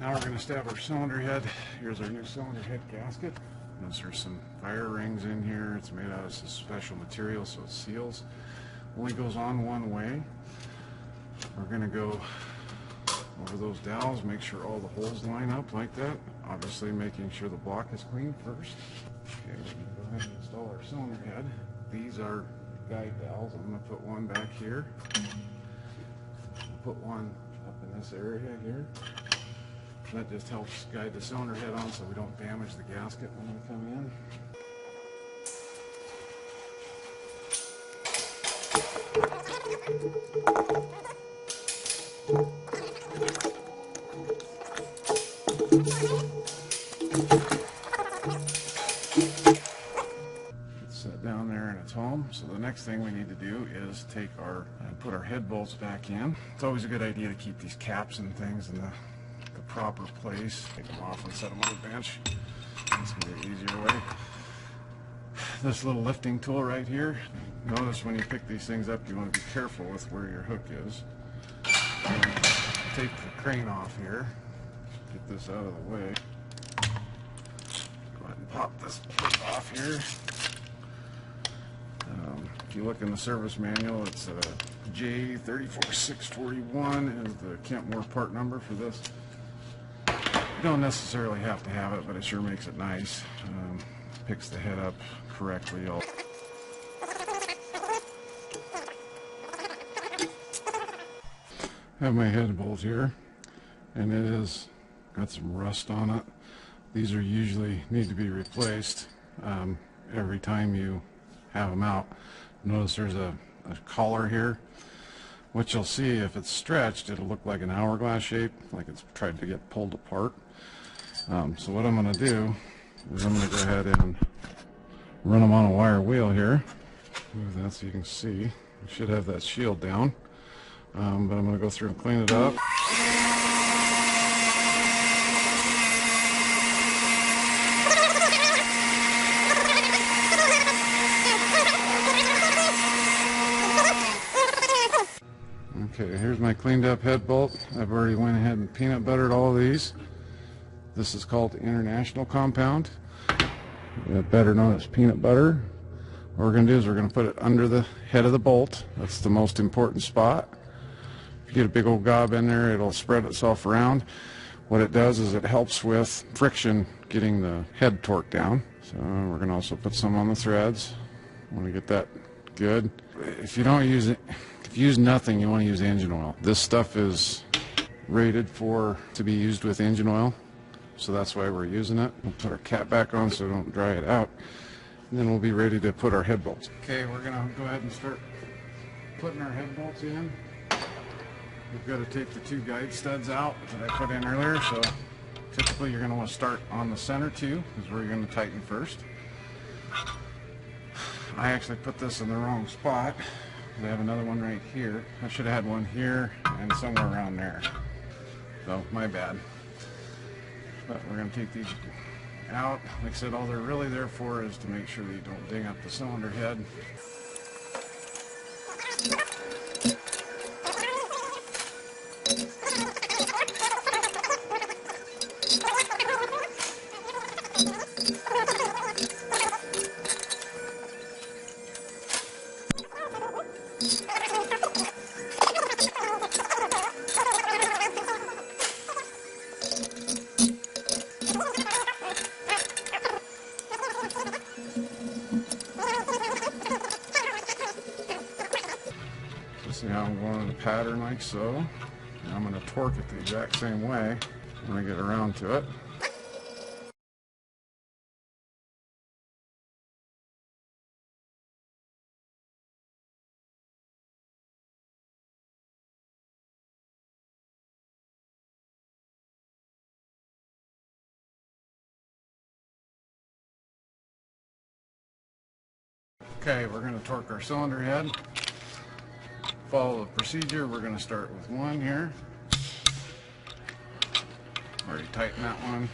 Now we're going to stab our cylinder head. Here's our new cylinder head gasket. There's some fire rings in here. It's made out of some special material so it seals. Only goes on one way. We're going to go over those dowels, make sure all the holes line up like that. Obviously making sure the block is clean first. Okay, we're going to go ahead and install our cylinder head. These are guide dowels. I'm going to put one back here. I'll put one up in this area here. That just helps guide the cylinder head on so we don't damage the gasket when we come in. It's set down there in its home. So the next thing we need to do is take put our head bolts back in. It's always a good idea to keep these caps and things in the proper place. Take them off and set them on the bench. It's going to be an easier way. This little lifting tool right here. Notice when you pick these things up, you want to be careful with where your hook is. Take the crane off here. Get this out of the way. Go ahead and pop this off here. If you look in the service manual, it's J34641 is the Kentmore part number for this. You don't necessarily have to have it, but it sure makes it nice. Picks the head up correctly. I have my head bolt here, and it has got some rust on it. These are usually need to be replaced every time you have them out. Notice there's a collar here, which you'll see if it's stretched, it'll look like an hourglass shape, like it's tried to get pulled apart. So what I'm going to do is I'm going to go ahead and run them on a wire wheel here. Move that so you can see. You should have that shield down. But I'm going to go through and clean it up. Okay, here's my cleaned up head bolt. I've already went ahead and peanut buttered all of these. This is called International Compound, better known as peanut butter. What we're going to do is we're going to put it under the head of the bolt. That's the most important spot. If you get a big old gob in there, it'll spread itself around. What it does is it helps with friction getting the head torque down. So we're going to also put some on the threads. I want to get that good. If you don't use it, if you use nothing, you want to use engine oil. This stuff is rated to be used with engine oil, so that's why we're using it. We'll put our cap back on so we don't dry it out, and then we'll be ready to put our head bolts. Okay, we're going to go ahead and start putting our head bolts in. We've got to take the two guide studs out that I put in earlier, so typically you're going to want to start on the center two, is where you're going to tighten first. I actually put this in the wrong spot. I have another one right here. I should have had one here and somewhere around there. So, my bad. But we're going to take these out. Like I said, all they're really there for is to make sure that you don't ding up the cylinder head. See how I'm going in a pattern like so. And I'm going to torque it the exact same way when I get around to it. Okay, we're going to torque our cylinder head. Follow the procedure. We're going to start with one here. Already tightened that one.